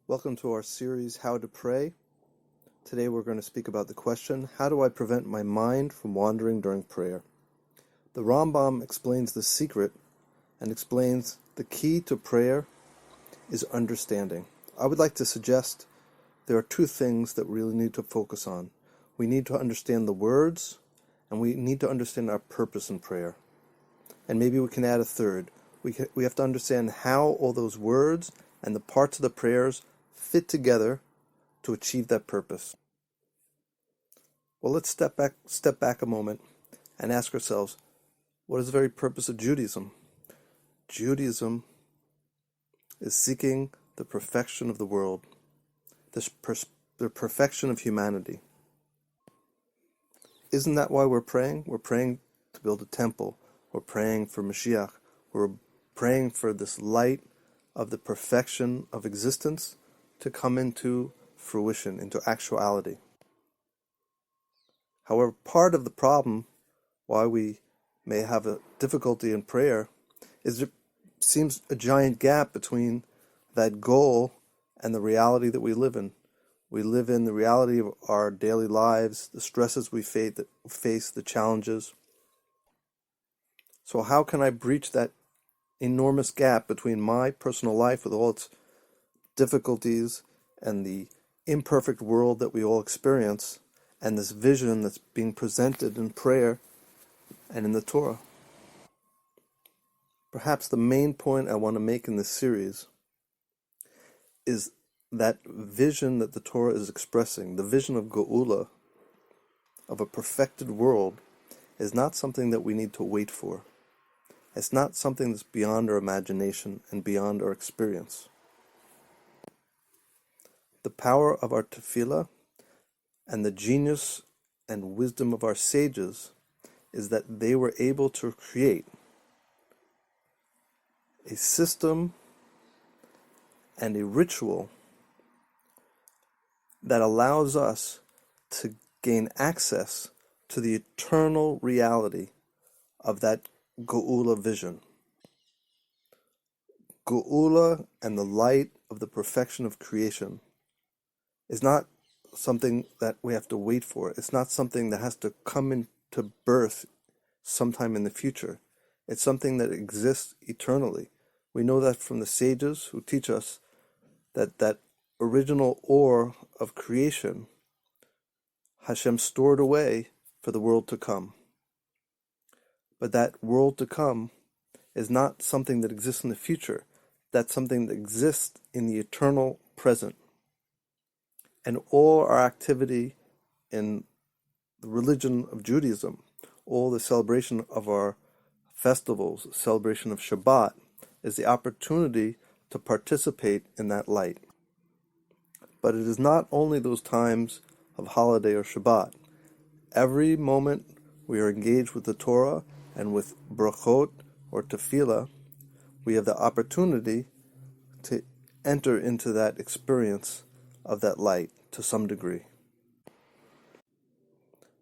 Welcome to our series, How to Pray. Today we're going to speak about the question, how do I prevent my mind from wandering during prayer? The Rambam explains the secret and explains the key to prayer is understanding. I would like to suggest there are two things that we really need to focus on. We need to understand the words, and we need to understand our purpose in prayer. And maybe we can add a third. We have to understand how all those words and the parts of the prayers fit together to achieve that purpose. Well, let's step back a moment and ask ourselves, what is the very purpose of Judaism? Judaism is seeking the perfection of the world, the perfection of humanity. Isn't that why we're praying? We're praying to build a temple. We're praying for Mashiach. We're praying for this light of the perfection of existence to come into fruition, into actuality. However, part of the problem why we may have a difficulty in prayer is there seems a giant gap between that goal and the reality that we live in. We live in the reality of our daily lives, the stresses we face, the challenges. So how can I breach that enormous gap between my personal life with all its difficulties and the imperfect world that we all experience and this vision that's being presented in prayer and in the Torah? Perhaps the main point I want to make in this series is that vision that the Torah is expressing, the vision of Geula, of a perfected world, is not something that we need to wait for. It's not something that's beyond our imagination and beyond our experience. The power of our tefillah and the genius and wisdom of our sages is that they were able to create a system and a ritual that allows us to gain access to the eternal reality of that Geula vision. Geula and the light of the perfection of creation is not something that we have to wait for. It's not something that has to come into birth sometime in the future. It's something that exists eternally. We know that from the sages who teach us that original ore of creation, Hashem stored away for the world to come. But that world to come is not something that exists in the future. That's something that exists in the eternal present. And all our activity in the religion of Judaism, all the celebration of our festivals, celebration of Shabbat, is the opportunity to participate in that light. But it is not only those times of holiday or Shabbat. Every moment we are engaged with the Torah and with brachot or tefillah, we have the opportunity to enter into that experience of that light to some degree.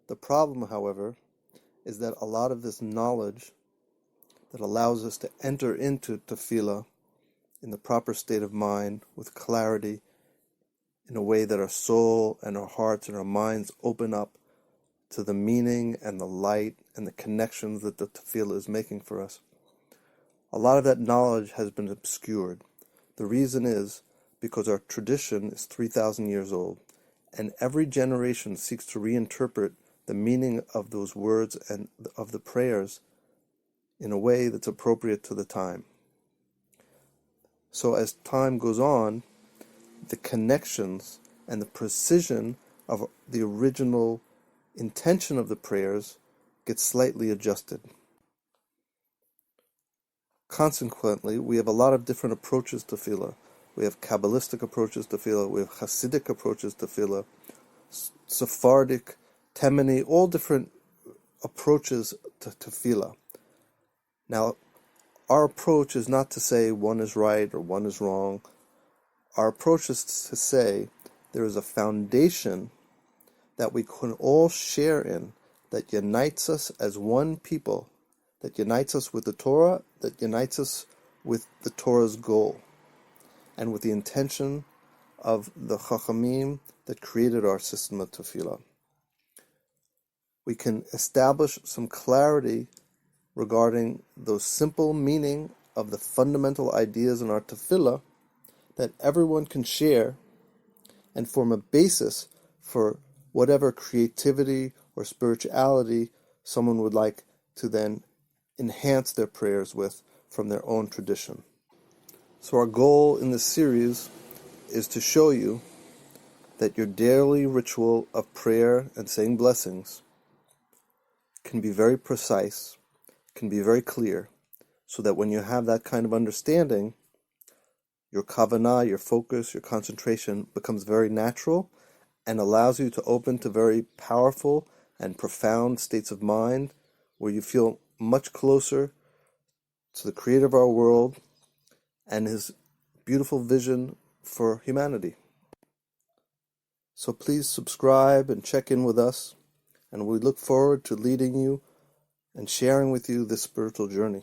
The problem, however, is that a lot of this knowledge that allows us to enter into tefillah in the proper state of mind, with clarity, in a way that our soul and our hearts and our minds open up to the meaning and the light and the connections that the tefillah is making for us. A lot of that knowledge has been obscured. The reason is because our tradition is 3,000 years old, and every generation seeks to reinterpret the meaning of those words and of the prayers in a way that's appropriate to the time. So as time goes on, the connections and the precision of the original intention of the prayers gets slightly adjusted. Consequently, we have a lot of different approaches to tefillah. We have Kabbalistic approaches to tefillah, we have Hasidic approaches to tefillah, Sephardic, Temeni, all different approaches to tefillah. Now, our approach is not to say one is right or one is wrong. Our approach is to say there is a foundation that we can all share in, that unites us as one people, that unites us with the Torah, that unites us with the Torah's goal, and with the intention of the Chachamim that created our system of tefillah. We can establish some clarity regarding those simple meaning of the fundamental ideas in our tefillah that everyone can share and form a basis for whatever creativity or spirituality someone would like to then enhance their prayers with from their own tradition. So our goal in this series is to show you that your daily ritual of prayer and saying blessings can be very precise, can be very clear, so that when you have that kind of understanding, your kavanah, your focus, your concentration becomes very natural and allows you to open to very powerful and profound states of mind where you feel much closer to the creator of our world and his beautiful vision for humanity. So please subscribe and check in with us, and we look forward to leading you and sharing with you this spiritual journey.